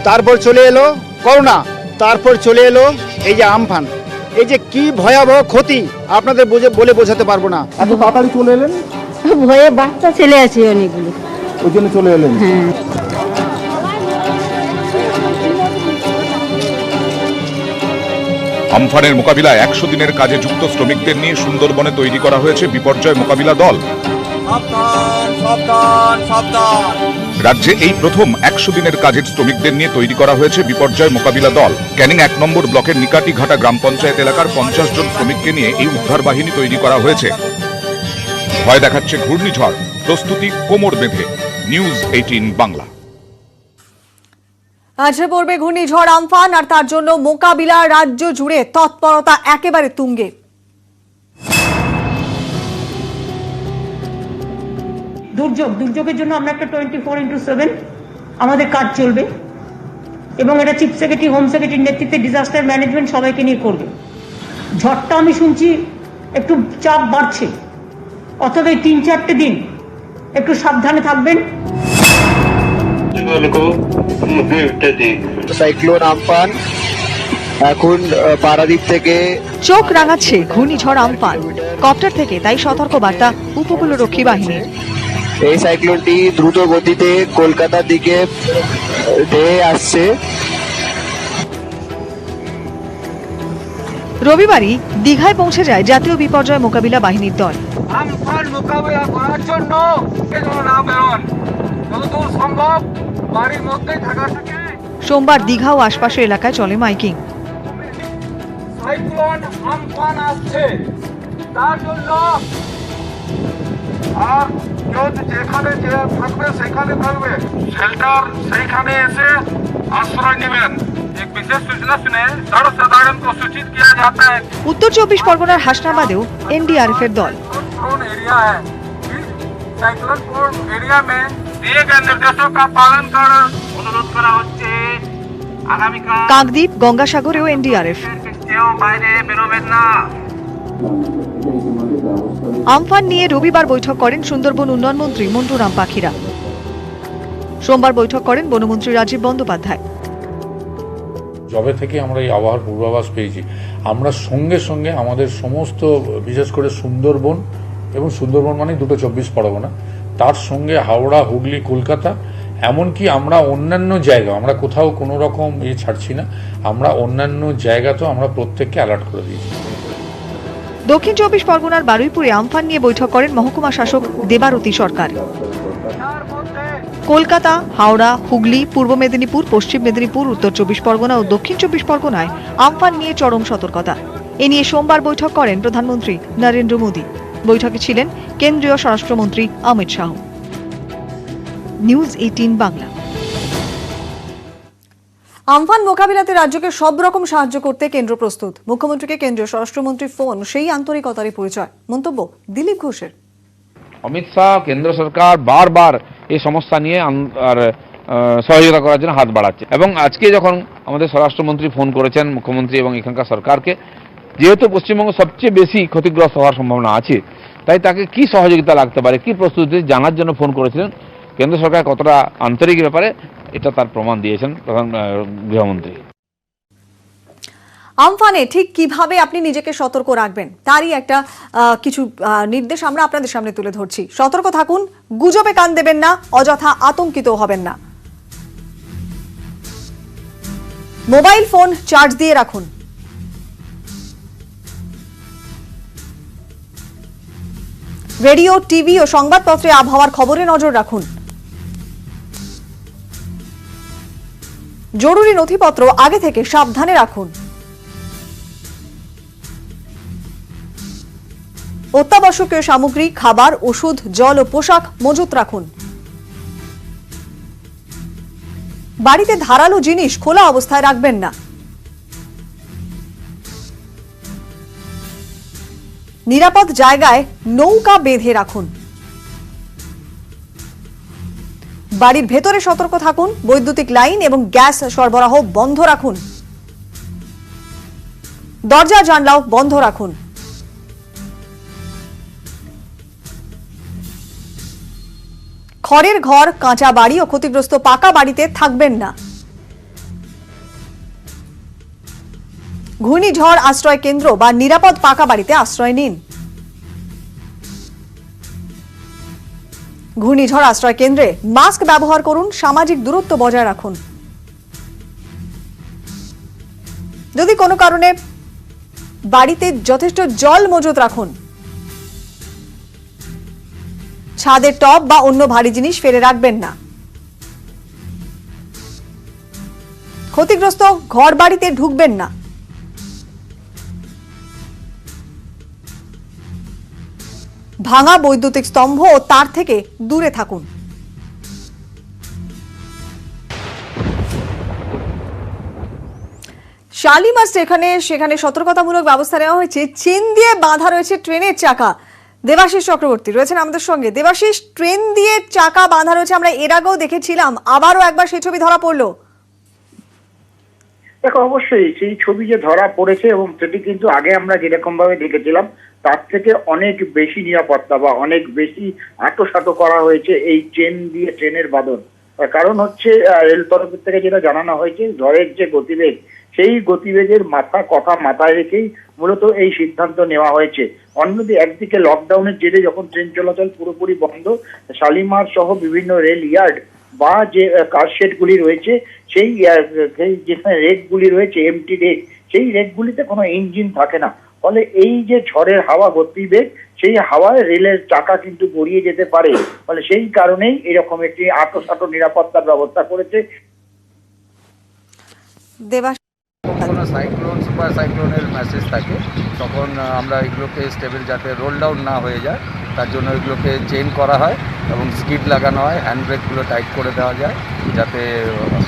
তারপর চলে এলো করোনা, তারপর চলে এলো এই যে আমফান। এই যে কি ভয়াবহ ক্ষতি আপনাদের বলে বোঝাতে পারবো না। এত তাড়াতাড়ি চলে এলেন? ভয়ে বাচ্চা ছেলে আছে অনেকগুলো, ওই জন্য চলে এলেন। হ্যাঁ। আমফানের মোকাবিলায় 100 দিনের কাজে যুক্ত শ্রমিকদের নিয়ে সুন্দরবনে তৈরি করা হয়েছে বিপর্যয় মোকাবিলা দল। রাজ্যে এই প্রথম 100 দিনের কাজের শ্রমিকদের নিয়ে তৈরি করা হয়েছে বিপর্যয় মোকাবিলা দল। ক্যানিং 1 নম্বর ব্লকের নিকাটিঘাটা গ্রাম পঞ্চায়েত এলাকার 50 জন শ্রমিককে নিয়ে এই উদ্ধার বাহিনী তৈরি করা হয়েছে। ভয় দেখাচ্ছে ঘূর্ণিঝড়, প্রস্তুতি কোমর বেঁধে। নিউজ 18 বাংলা। আছড়ে পড়বে ঘূর্ণিঝড় আমফান, আর তার জন্য মোকাবিলা রাজ্য জুড়ে তৎপরতা একেবারে তুঙ্গে। দুর্যোগের জন্য আমরা একটা 24x7 আমাদের কাজ চলবে, এবং এটা চিফ সেক্রেটারি, হোম সেক্রেটারির নেতৃত্বে ডিজাস্টার ম্যানেজমেন্ট সবাইকে নিয়ে করবে। ঝড়টা আমি শুনছি একটু চাপ বাড়ছে, অথবা এই 3-4টে দিন একটু সাবধানে থাকবেন। সাইক্লোন আমফান এখন পারাদ্বীপ থেকে চোখ রাঙাচ্ছে ঘূর্ণিঝড় আমফান, কপ্টার থেকে তাই সতর্ক বার্তা উপকূলরক্ষী বাহিনীর। এই সাইক্লোনটি দ্রুত গতিতে কলকাতার দিকে ধেয়ে আসছে। রবিবারই দীঘায় পৌঁছে যায় জাতীয় বিপর্যয় মোকাবিলা বাহিনীর দল। আমফান মোকাবিলা করার জন্য না বেরোন, যতদূর সম্ভব বাড়ির মধ্যেই থাকা থাকে। সোমবার দীঘা ও আশপাশের এলাকায় চলে মাইকিং। সাইক্লোন আমফান আসছে, তার জন্য আর যেখানে যে থাকবে সেখানে থাকবে, শেল্টার সেইখানে এসে আশ্রয় নেবেন। एक विशेष सूचना सुने, सर्वसाधारण को सूचित किया जाता है। उत्तर 24 परगनार हासनाबादेও एनडीआरएफ এর দল। एरिया है, साइक्लोन प्रोन एरिया में दिए गए निर्देशों का पालन कर अनुरोध करा হচ্ছে। আগামীকাল কাকদ্বীপ, গঙ্গাসাগরেও এনডিআরএফ। কেউ বাইরে বেরোবেন না। আমফান নিয়ে রবিবার বৈঠক করেন সুন্দরবন উন্নয়ন মন্ত্রী মন্টু রাম পাখিরা। সোমবার বৈঠক করেন বনমন্ত্রী রাজীব বন্দ্যোপাধ্যায়। যবে থেকে আমরা এই আবহাওয়ার পূর্বাভাস পেয়েছি, আমরা সঙ্গে সঙ্গে আমাদের সমস্ত, বিশেষ করে সুন্দরবন, এবং সুন্দরবন মানে দুটো 24 পরগনা, তার সঙ্গে হাওড়া, হুগলি, কলকাতা, এমনকি আমরা অন্যান্য জায়গা, আমরা কোথাও কোনো রকম ছাড়ছি না, আমরা অন্যান্য জায়গাতেও আমরা প্রত্যেককে অ্যালার্ট করে দিয়েছি। দক্ষিণ 24 পরগনার বারুইপুরে আমফান নিয়ে বৈঠক করেন মহকুমা শাসক দেবারতী সরকার। কলকাতা, হাওড়া, হুগলি, পূর্ব মেদিনীপুর, পশ্চিম মেদিনীপুর, উত্তর 24 পরগনা ও দক্ষিণ 24 পরগনায় আমফান নিয়ে চরম সতর্কতা। এ নিয়ে সোমবার বৈঠক করেন প্রধানমন্ত্রী নরেন্দ্র মোদী। বৈঠকে ছিলেন কেন্দ্রীয় স্বরাষ্ট্রমন্ত্রী অমিত শাহ। নিউজ 18 বাংলা। আমফান মোকাবিলাতে রাজ্যকে সব রকম সাহায্য করতে কেন্দ্র প্রস্তুত। মুখ্যমন্ত্রীকে কেন্দ্রীয় স্বরাষ্ট্রমন্ত্রী ফোন, সেই আন্তরিকতারই পরিচয়। মন্তব্য দিলীপ ঘোষের। অমিত শাহ, কেন্দ্র সরকার বারবার এই সমস্যা নিয়ে সহযোগিতা করার জন্য হাত বাড়াচ্ছে, এবং আজকে যখন আমাদের স্বরাষ্ট্রমন্ত্রী ফোন করেছেন মুখ্যমন্ত্রী এবং এখানকার সরকারকে, যেহেতু পশ্চিমবঙ্গ সবচেয়ে বেশি ক্ষতিগ্রস্ত হওয়ার সম্ভাবনা আছে, তাই তাকে কি সহযোগিতা লাগতে পারে, কি প্রস্তুতি জানার জন্য ফোন করেছিলেন। কেন্দ্র সরকার কতটা আন্তরিক ব্যাপারে এটা তার প্রমাণ দিয়েছেন প্রধান গৃহমন্ত্রী। আমফানে ঠিক কিভাবে আপনি নিজেকে সতর্ক রাখবেন তারই একটা কিছু নির্দেশ আমরা আপনাদের সামনে তুলে ধরছি। সতর্ক থাকুন, গুজবে কান দেবেন না, অযথা আতঙ্কিত হবেন না। মোবাইল ফোন চার্জ দিয়ে রাখুন। রেডিও, টিভি ও সংবাদপত্রে আবহাওয়ার খবরে নজর রাখুন। জরুরি নথিপত্র আগে থেকে সাবধানে রাখুন। অত্যাবশ্যকীয় সামগ্রী, খাবার, ওষুধ, জল ও পোশাক মজুত রাখুন। বাড়িতে ধারালো জিনিস খোলা অবস্থায় রাখবেন না। নিরাপদ জায়গায় নৌকা বেঁধে রাখুন। বাড়ির ভেতরে সতর্ক থাকুন। বৈদ্যুতিক লাইন এবং গ্যাস সরবরাহ বন্ধ রাখুন। দরজা জানলাও বন্ধ রাখুন। খড়ের ঘর, কাঁচা বাড়ি ও ক্ষতিগ্রস্ত পাকা বাড়িতে থাকবেন না। ঘূর্ণিঝড় আশ্রয় কেন্দ্র বা নিরাপদ পাকা বাড়িতে আশ্রয় নিন। ঘূর্ণিঝড় আশ্রয় কেন্দ্রে মাস্ক ব্যবহার করুন, সামাজিক দূরত্ব বজায় রাখুন। যদি কোনো কারণে বাড়িতে যথেষ্ট জল মজুত রাখুন। ছাদের টব বা অন্য ভারী জিনিস ফেলে রাখবেন না। ক্ষতিগ্রস্ত ঘর বাড়িতে ঢুকবেন না। ভাঙা বৈদ্যুতিক স্তম্ভ ও তার থেকে দূরে থাকুন। শালিমার সেখানে সতর্কতামূলক ব্যবস্থা নেওয়া হয়েছে। চেন দিয়ে বাঁধা রয়েছে ট্রেনের চাকা। দেবাশিস চক্রবর্তী রয়েছেন আমাদের সঙ্গে। দেবাশিস, ট্রেন দিয়ে চাকা বাঁধা রয়েছে, আমরা এর আগেও দেখেছিলাম, আবারও একবার সেই ছবি ধরা পড়লো। দেখো, অবশ্যই সেই ছবি যে ধরা পড়েছে এবং সেটি কিন্তু আগে আমরা যেরকম ভাবে দেখেছিলাম তার থেকে অনেক বেশি নিরাপত্তা বা অনেক বেশি আঁটোসাঁটো করা হয়েছে এই ট্রেন দিয়ে ট্রেনের বাঁধন। কারণ হচ্ছে রেল তরফের থেকে যেটা জানানো হয়েছে, ঝড়ের যে গতিবেগ, সেই গতিবেগের কথা মাথায় রেখেই মূলত এই সিদ্ধান্ত নেওয়া হয়েছে। অন্যদিকে একদিকে লকডাউনের জেরে যখন ট্রেন চলাচল পুরোপুরি বন্ধ, শালিমার সহ বিভিন্ন রেল ইয়ার্ড বা যে কারশেড গুলি রয়েছে, সেই যেখানে রেকগুলি রয়েছে, এমটি রেক, সেই রেকগুলিতে কোনো ইঞ্জিন থাকে না। ফলে এই যে ঝড়ের হাওয়া গতিবেগ, সেই হাওয়ায় রেলের চাকা কিন্তু গড়িয়ে যেতে পারে। ফলে সেই কারণেই এরকম একটি আঁটোসাঁটো নিরাপত্তার ব্যবস্থা করেছে। কোনো সাইক্লোন, সুপার সাইক্লোনের মেসেজ থাকে, তখন আমরা এগুলোকে স্টেবল যাতে রোল ডাউন না হয়ে যায় তার জন্য এগুলোকে চেইন করা হয় এবং স্কিড লাগানো হয়, হ্যান্ড ব্রেকগুলো টাইট করে দেওয়া যায় যাতে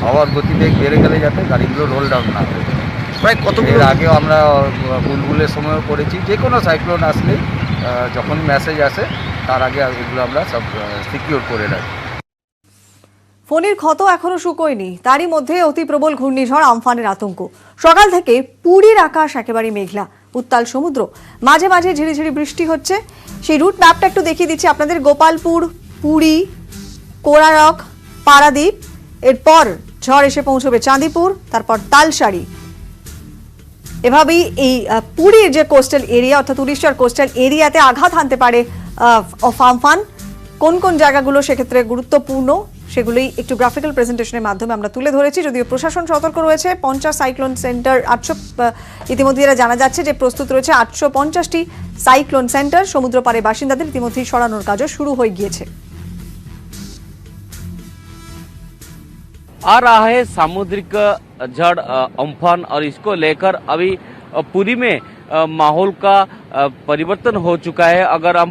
হাওয়ার গতিবেগ বেড়ে গেলে যাতে গাড়িগুলো রোল ডাউন না হয়ে যায়। প্রায় কত এর আগেও আমরা বুলবুলের সময়ও করেছি। যে কোনো সাইক্লোন আসলেই যখন মেসেজ আসে তার আগে এগুলো আমরা সব সিকিউর করে রাখি। ফণীর ক্ষত এখনো শুকোয়নি, তারই মধ্যে অতি প্রবল ঘূর্ণিঝড় আমফানের আতঙ্ক। সকাল থেকে পুরীর আকাশ একেবারে মেঘলা, উত্তাল সমুদ্র, মাঝে মাঝে ঝিরিঝিরি বৃষ্টি হচ্ছে। সেই রুট ম্যাপটা একটু দেখিয়ে দিচ্ছি আপনাদের। গোপালপুর, পুরী, কোরারক, পারাদ্বীপ, এরপর ঝড় এসে পৌঁছবে চাঁদিপুর, তারপর তালসারি। এভাবেই এই পুরীর যে কোস্টাল এরিয়া অর্থাৎ উড়িষ্যার কোস্টাল এরিয়াতে আঘাত হানতে পারে আমফান। কোন কোন জায়গাগুলো সেক্ষেত্রে গুরুত্বপূর্ণ সেগুলোই একটু গ্রাফিক্যাল প্রেজেন্টেশনের মাধ্যমে আমরা তুলে ধরেছি। যদিও প্রশাসন সতর্ক রয়েছে। 50 সাইক্লোন সেন্টার, 800 ইতিমধ্যে এরা জানা যাচ্ছে যে প্রস্তুত রয়েছে 850টি সাইক্লোন সেন্টার। সমুদ্র পারে বাসিন্দাদের ইতিমধ্যেই সরানোর কাজও শুরু হয়ে গিয়েছে। आ रहा है सामुद्रिक झड़ अम्फान और इसको लेकर अभी पुरी में माहौल का परिवर्तन हो चुका है। अगर हम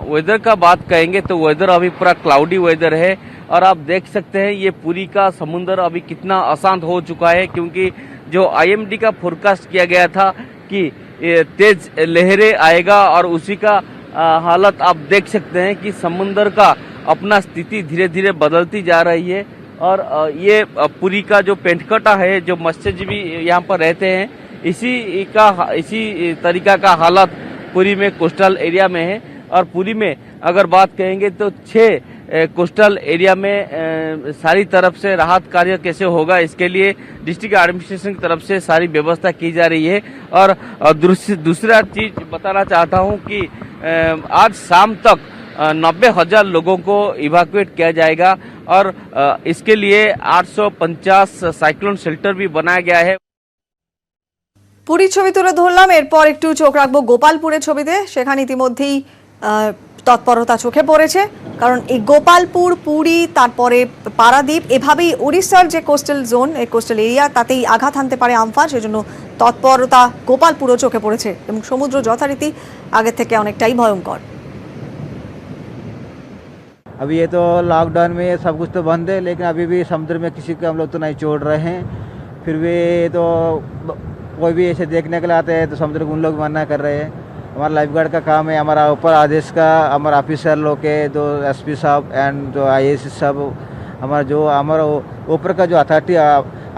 वेदर का बात कहेंगे तो वेदर अभी पूरा क्लाउडी वेदर है और आप देख सकते हैं ये पुरी का समुद्र अभी कितना अशांत हो चुका है, क्योंकि जो IMD का फोरकास्ट किया गया था कि तेज लहरें आएगा और उसी का हालत आप देख सकते हैं कि समुद्र का अपना स्थिति धीरे धीरे बदलती जा रही है। और ये पुरी का जो पेंटकटा है, जो मत्स्यजीवी यहाँ पर रहते हैं, इसी तरीका का हालत पुरी में कोस्टल एरिया में है। और पुरी में अगर बात कहेंगे तो 6 कोस्टल एरिया में सारी तरफ से राहत कार्य कैसे होगा, इसके लिए डिस्ट्रिक्ट एडमिनिस्ट्रेशन की तरफ से सारी व्यवस्था की जा रही है। और दूसरा चीज बताना चाहता हूँ कि आज शाम तक 90,000 लोगों को इवैक्यूएट किया जाएगा और इसके लिए 850 সাইক্লোন শেল্টার भी बनाया गया है। পুরীর ছবি তুলে ধরলাম, এরপর একটু চোখ রাখবো গোপালপুরের ছবিতে। সেখানে ইতিমধ্যেই তৎপরতা চোখে পড়েছে, কারণ এই গোপালপুর, পুরী, তারপরে পারাদ্বীপ, এভাবেই উড়িষ্যার যে কোস্টাল জোন, এই কোস্টাল এরিয়া, তাতেই আঘাত হানতে পারে আমফান। সেজন্য তৎপরতা গোপালপুরও চোখে পড়েছে এবং সমুদ্র যথারীতি আগের থেকে অনেকটাই ভয়ঙ্কর। अभी ये तो लॉकडाउन में सब कुछ तो बंद है, लेकिन अभी भी समुद्र में किसी को हम लोग तो नहीं छोड़ रहे हैं। फिर भी तो कोई भी ऐसे देखने के लिए आते हैं तो समुद्र को उन लोग मना कर रहे हैं। हमारा लाइफ गार्ड का काम है, हमारा ऊपर आदेश का हमारा ऑफिसर लोग के, जो SP साहब एंड जो IAS साहब, हमारा ऊपर का जो अथॉरिटी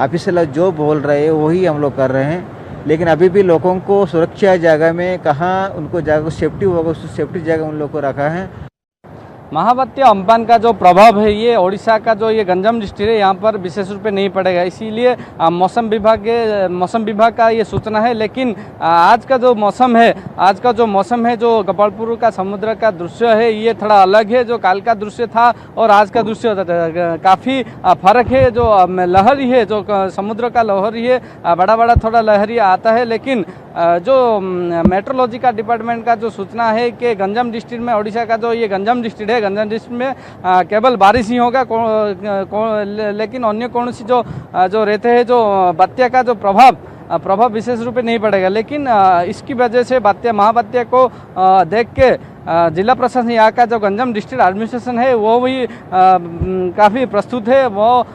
ऑफिसर लोग जो बोल रहे हैं वही हम लोग कर रहे हैं। लेकिन अभी भी लोगों को सुरक्षा जगह में कहाँ उनको जगह सेफ्टी होगा, उस सेफ्टी जगह उन लोग को रखा है। महाबात्या अम्फान का जो प्रभाव है ये ओडिशा का जो ये गंजाम डिस्ट्रिक्ट है यहाँ पर विशेष रूप से नहीं पड़ेगा, इसीलिए मौसम विभाग का ये सूचना है। लेकिन आज का जो मौसम है जो गोपालपुर का समुद्र का दृश्य है ये थोड़ा अलग है। जो काल का दृश्य था और आज का दृश्य काफ़ी फर्क है। जो लहरी है, जो समुद्र का लहरी है, बड़ा बड़ा थोड़ा लहरी आता है। लेकिन जो मेट्रोलॉजी का डिपार्टमेंट का जो सूचना है कि गंजाम डिस्ट्रिक्ट में, ओडिशा का जो ये गंजाम डिस्ट्रिक्ट है, गंजाम डिस्ट्रिक्ट में केवल बारिश ही होगा, लेकिन अन्य कौन सी जो रहते हैं जो बात्या का जो प्रभाव विशेष रूप से नहीं पड़ेगा। लेकिन इसकी वजह से महाबात्या को देख के जिला प्रशासन यहाँ का जो गंजाम डिस्ट्रिक्ट एडमिनिस्ट्रेशन है वो भी काफ़ी प्रस्तुत है। वो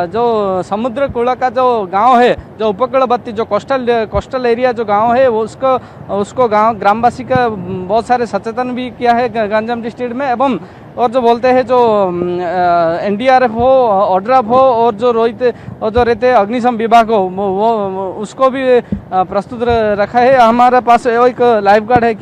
जो समुद्र कूल का जो गांव है, जो उपकूलवर्ती जो कोस्टल एरिया जो गांव है उसको ग्रामवासी का बहुत सारे सचेतन भी किया है गंजाम डिस्ट्रिक्ट में। एवं और जो बोलते हैं जो NDRF हो, ODRAF हो और जो रहते अग्निशम विभाग हो वो उसको भी प्रस्तुत रखा है। हमारे पास एक लाइफ गार्ड है।